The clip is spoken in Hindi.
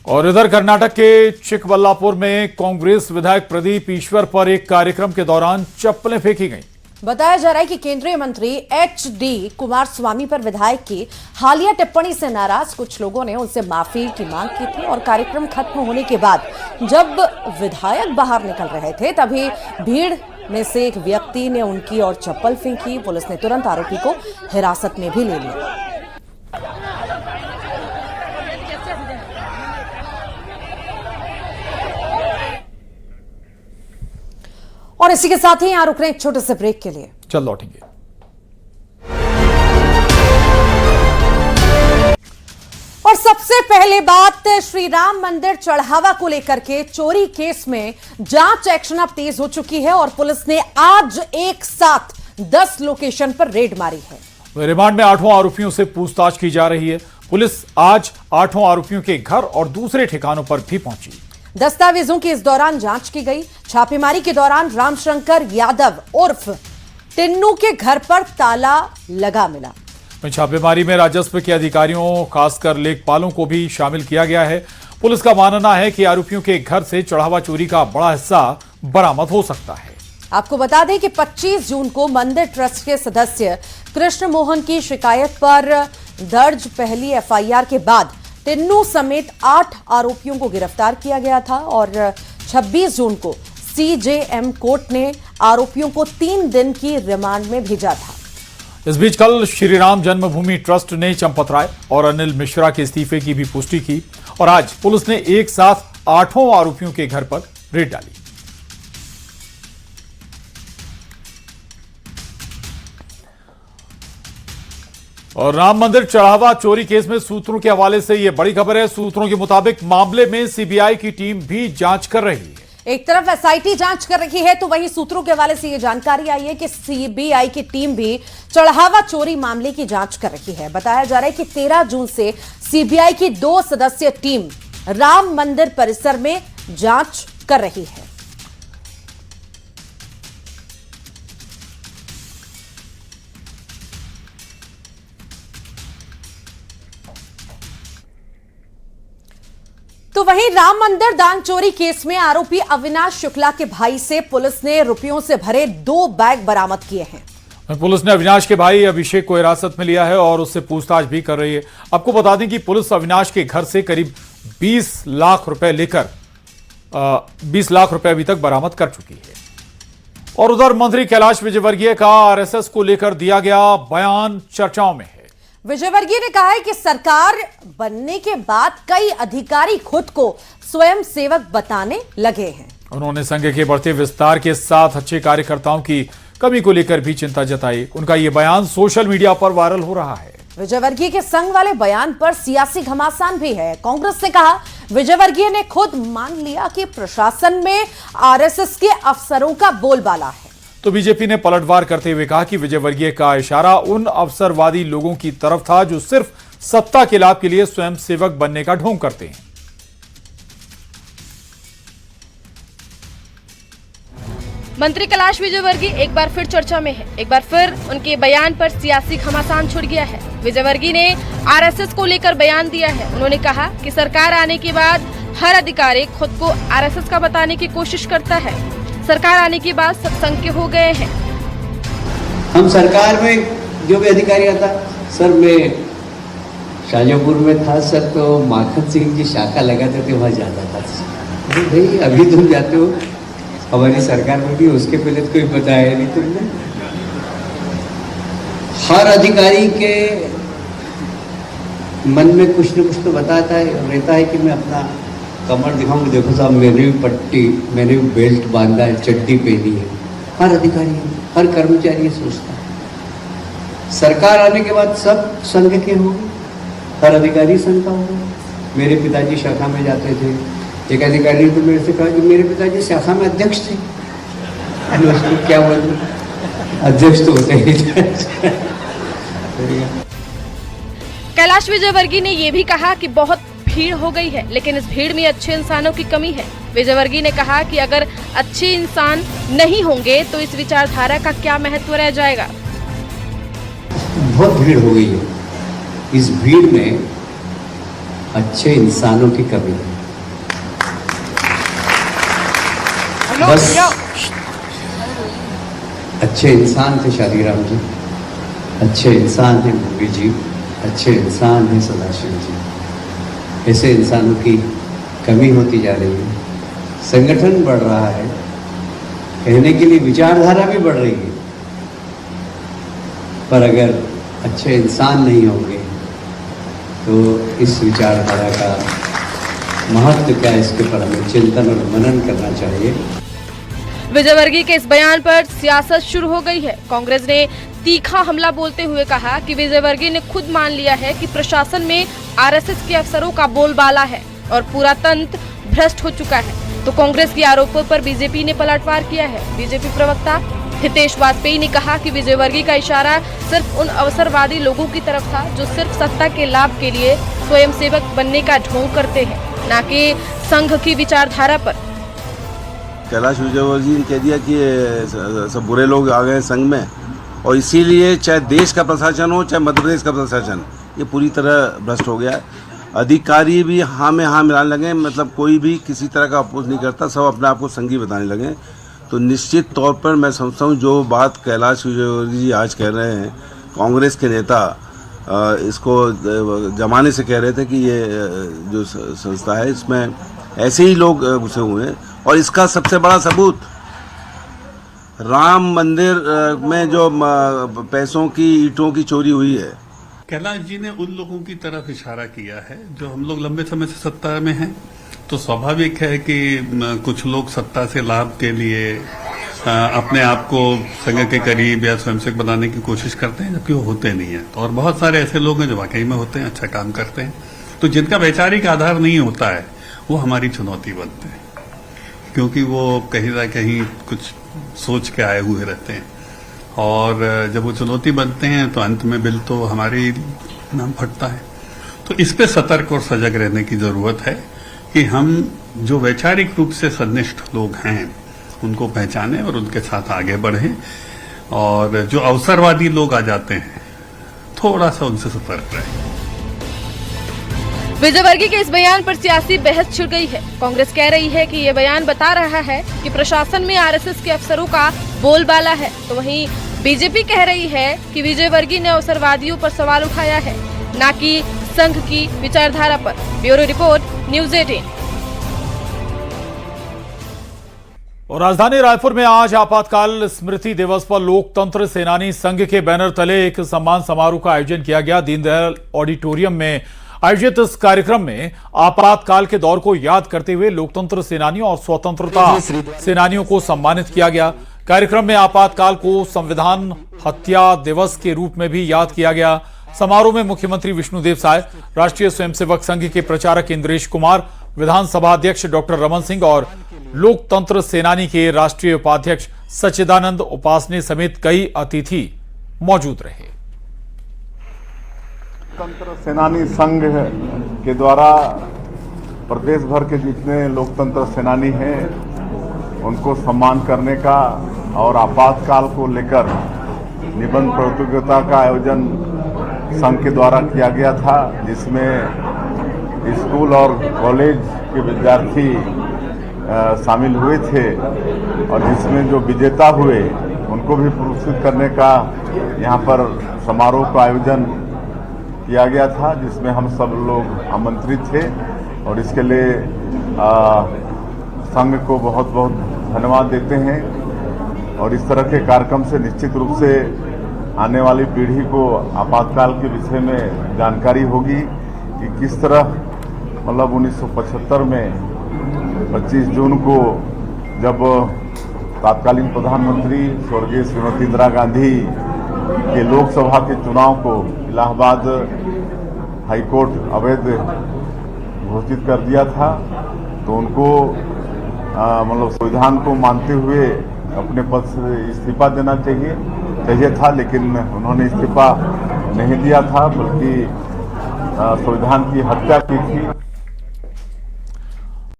और इधर कर्नाटक के चिकबल्लापुर में कांग्रेस विधायक प्रदीप ईश्वर पर एक कार्यक्रम के दौरान चप्पलें फेंकी गईं। बताया जा रहा है कि केंद्रीय मंत्री एच.डी. कुमारस्वामी पर विधायक की हालिया टिप्पणी से नाराज कुछ लोगों ने उनसे माफी की मांग की थी और कार्यक्रम खत्म होने के बाद जब विधायक बाहर निकल रहे थे तभी भीड़ में से एक व्यक्ति ने उनकी ओर चप्पल फेंकी। पुलिस ने तुरंत आरोपी को हिरासत में भी ले लिया। और इसी के साथ ही यहां रुक रहे हैं एक छोटे से ब्रेक के लिए। चल लौटेंगे। और सबसे पहले बात श्री राम मंदिर चढ़ावा को लेकर के चोरी केस में जांच एक्शन अब तेज हो चुकी है और पुलिस ने आज एक साथ 10 लोकेशन पर रेड मारी है। रिमांड में 8 आरोपियों से पूछताछ की जा रही है। पुलिस आज 8 आरोपियों के घर और दूसरे ठिकानों पर भी पहुंची। दस्तावेजों की इस दौरान जांच की गई। छापेमारी के दौरान रामशंकर यादव उर्फ टिन्नू के घर पर ताला लगा मिला। छापेमारी में राजस्व के अधिकारियों खासकर लेखपालों को भी शामिल किया गया है। पुलिस का मानना है कि आरोपियों के घर से चढ़ावा चोरी का बड़ा हिस्सा बरामद हो सकता है। आपको बता दें कि 25 जून को मंदिर ट्रस्ट के सदस्य कृष्ण मोहन की शिकायत पर दर्ज पहली एफआईआर के बाद टिन्नू समेत 8 आरोपियों को गिरफ्तार किया गया था और 26 जून को सीजेएम कोर्ट ने आरोपियों को 3 दिन की रिमांड में भेजा था। इस बीच कल श्री राम जन्मभूमि ट्रस्ट ने चंपत राय और अनिल मिश्रा के इस्तीफे की भी पुष्टि की और आज पुलिस ने एक साथ 8 आरोपियों के घर पर रेड डाली। और राम मंदिर चढ़ावा चोरी केस में सूत्रों के हवाले से यह बड़ी खबर है। सूत्रों के मुताबिक मामले में सीबीआई की टीम भी जांच कर रही है। एक तरफ एसआईटी जांच कर रही है तो वहीं सूत्रों के हवाले से यह जानकारी आई है कि सीबीआई की टीम भी चढ़ावा चोरी मामले की जांच कर रही है। बताया जा रहा है कि 13 जून से सीबीआई की 2 सदस्यीय टीम राम मंदिर परिसर में जांच कर रही है। तो वहीं राम मंदिर दान चोरी केस में आरोपी अविनाश शुक्ला के भाई से पुलिस ने रुपयों से भरे 2 बैग बरामद किए हैं। पुलिस ने अविनाश के भाई अभिषेक को हिरासत में लिया है और उससे पूछताछ भी कर रही है। आपको बता दें कि पुलिस अविनाश के घर से करीब 20 लाख रुपए लेकर 20 लाख रुपए अभी तक बरामद कर चुकी है। और उधर मंत्री कैलाश विजयवर्गीय का आरएसएस को लेकर दिया गया बयान चर्चाओं में है। विजयवर्गीय ने कहा है कि सरकार बनने के बाद कई अधिकारी खुद को स्वयं सेवक बताने लगे हैं। उन्होंने संघ के बढ़ते विस्तार के साथ अच्छे कार्यकर्ताओं की कमी को लेकर भी चिंता जताई। उनका यह बयान सोशल मीडिया पर वायरल हो रहा है। विजयवर्गीय के संघ वाले बयान पर सियासी घमासान भी है। कांग्रेस ने कहा विजयवर्गीय ने खुद मान लिया कि प्रशासन में आरएसएस के अफसरों का बोलबाला है। तो बीजेपी ने पलटवार करते हुए कहा कि विजयवर्गीय का इशारा उन अवसरवादी लोगों की तरफ था जो सिर्फ सत्ता के लाभ के लिए स्वयं सेवक बनने का ढोंग करते हैं। मंत्री कैलाश विजयवर्गीय एक बार फिर चर्चा में है। एक बार फिर उनके बयान पर सियासी घमासान छुड़ गया है। विजयवर्गीय ने आरएसएस को लेकर बयान दिया है। उन्होंने कहा कि सरकार आने के बाद हर अधिकारी खुद को आरएसएस का बताने की कोशिश करता है। सरकार आने के बाद सत्संग के हो गए हैं। हम सरकार में जो भी अधिकारी आता, सर मैं शाजापुर में था सर, तो माखन सिंह की शाखा लगाते थे, वहाँ जाता था। भाई अभी तुम जाते हो, हमारी सरकार में भी उसके पहले तो कोई बताया नहीं तुमने। हर अधिकारी के मन में कुछ न कुछ तो बताता है, रहता है कि मैं अपना कमर दिखाऊंगा, देखो साहब मैंने भी पट्टी, मैंने भी बेल्ट बांधा है, चड्डी पहनी है। हर अधिकारी, हर कर्मचारी सोचता है। सरकार आने के बाद सब संघ के हो गए, हर अधिकारी संघ का हो गया। मेरे पिताजी शाखा में जाते थे। एक अधिकारी ने तो मेरे से कहा कि मेरे पिताजी शाखा में अध्यक्ष थे। उसको क्या बोलूं, अध्यक्ष तो होते ही थे। कैलाश विजयवर्गीय ने यह भी कहा कि बहुत भीड़ हो गई है, लेकिन इस भीड़ में अच्छे इंसानों की कमी है। विजयवर्गीय ने कहा कि अगर अच्छे इंसान नहीं होंगे तो इस विचारधारा का क्या महत्व रह जाएगा। बहुत भीड़ हो गई है, इस भीड़ में अच्छे इंसानों की कमी है। बस अच्छे इंसान थे शादीराम जी, अच्छे इंसान थे मूवी जी, अच्छे इंसान थे सदाशिव जी। ऐसे इंसानों की कमी होती जा रही है। संगठन बढ़ रहा है, कहने के लिए विचारधारा भी बढ़ रही है, पर अगर अच्छे इंसान नहीं होंगे तो इस विचारधारा का महत्व क्या है, इसके पर हमें चिंतन और मनन करना चाहिए। विजयवर्गीय के इस बयान पर सियासत शुरू हो गई है। कांग्रेस ने तीखा हमला बोलते हुए कहा कि विजयवर्गीय ने खुद मान लिया है कि प्रशासन में आरएसएस के अफसरों का बोलबाला है और पूरा तंत्र भ्रष्ट हो चुका है। तो कांग्रेस के आरोपों पर बीजेपी ने पलटवार किया है। बीजेपी प्रवक्ता हितेश वाजपेयी ने कहा कि विजयवर्गीय का इशारा सिर्फ उन अवसरवादी लोगों की तरफ था जो सिर्फ सत्ता के लाभ के लिए स्वयंसेवक बनने का ढोंग करते हैं, न कि संघ की विचारधारा पर। कैलाश विजयवर्गीय ने कह दिया कि ये सब बुरे लोग आ गए संघ में, और इसीलिए चाहे देश का प्रशासन हो चाहे मध्य प्रदेश का प्रशासन, ये पूरी तरह भ्रष्ट हो गया है। अधिकारी भी हाँ में हाँ मिलाने लगे, मतलब कोई भी किसी तरह का अपोज नहीं करता, सब अपने आप को संघी बताने लगे। तो निश्चित तौर पर मैं समझता हूँ जो बात कैलाश विजयवर्गीय जी आज कह रहे हैं, कांग्रेस के नेता इसको जमाने से कह रहे थे कि ये जो संस्था है इसमें ऐसे ही लोग घुसे हुए हैं। और इसका सबसे बड़ा सबूत राम मंदिर में जो पैसों की ईंटों की चोरी हुई है। कैलाश जी ने उन लोगों की तरफ इशारा किया है जो हम लोग लंबे समय से सत्ता में हैं, तो स्वाभाविक है कि कुछ लोग सत्ता से लाभ के लिए अपने आप को संघ के करीब या स्वयंसेवक बनाने की कोशिश करते हैं, जबकि वो होते नहीं है। और बहुत सारे ऐसे लोग हैं जो वाकई में होते हैं, अच्छा काम करते हैं, तो जिनका वैचारिक आधार नहीं होता है वो हमारी चुनौती बनते हैं, क्योंकि वो कहीं ना कहीं कुछ सोच के आए हुए रहते हैं। और जब वो चुनौती बनते हैं तो अंत में बिल तो हमारे नाम फटता है। तो इस पे सतर्क और सजग रहने की जरूरत है कि हम जो वैचारिक रूप से सन्निष्ठ लोग हैं उनको पहचानें और उनके साथ आगे बढ़ें, और जो अवसरवादी लोग आ जाते हैं थोड़ा सा उनसे सतर्क रहें। विजयवर्गीय के इस बयान पर सियासी बहस छिड़ गई है। कांग्रेस कह रही है कि ये बयान बता रहा है कि प्रशासन में आरएसएस के अफसरों का बोलबाला है, तो वहीं बीजेपी कह रही है कि विजयवर्गीय ने अवसरवादियों पर सवाल उठाया है, न कि संघ की विचारधारा पर। Bureau report, news 18। और राजधानी रायपुर में आज आपातकाल स्मृति दिवस पर लोकतंत्र सेनानी संघ के बैनर तले एक सम्मान समारोह का आयोजन किया गया। दीनदयाल ऑडिटोरियम में आयोजित इस कार्यक्रम में आपातकाल के दौर को याद करते हुए लोकतंत्र सेनानियों और स्वतंत्रता सेनानियों को सम्मानित किया गया। कार्यक्रम में आपातकाल को संविधान हत्या दिवस के रूप में भी याद किया गया। समारोह में मुख्यमंत्री विष्णुदेव साय, राष्ट्रीय स्वयंसेवक संघ के प्रचारक इंद्रेश कुमार, विधानसभा अध्यक्ष डॉक्टर रमन सिंह और लोकतंत्र सेनानी के राष्ट्रीय उपाध्यक्ष सच्चिदानंद उपासने समेत कई अतिथि मौजूद रहे। लोकतंत्र सेनानी संघ के द्वारा प्रदेश भर के जितने लोकतंत्र सेनानी हैं उनको सम्मान करने का और आपातकाल को लेकर निबंध प्रतियोगिता का आयोजन संघ के द्वारा किया गया था, जिसमें स्कूल और कॉलेज के विद्यार्थी शामिल हुए थे और जिसमें जो विजेता हुए उनको भी पुरस्कृत करने का यहाँ पर समारोह का आयोजन किया गया था, जिसमें हम सब लोग आमंत्रित थे। और इसके लिए संघ को बहुत बहुत धन्यवाद देते हैं। और इस तरह के कार्यक्रम से निश्चित रूप से आने वाली पीढ़ी को आपातकाल के विषय में जानकारी होगी कि किस तरह मतलब 1975 में 25 जून को जब तत्कालीन प्रधानमंत्री स्वर्गीय श्रीमती इंदिरा गांधी के लोकसभा के चुनाव को इलाहाबाद हाईकोर्ट अवैध घोषित कर दिया था, तो उनको मतलब संविधान को मानते हुए अपने पद से इस्तीफा देना चाहिए था, लेकिन उन्होंने इस्तीफा नहीं दिया था, बल्कि संविधान की हत्या की थी।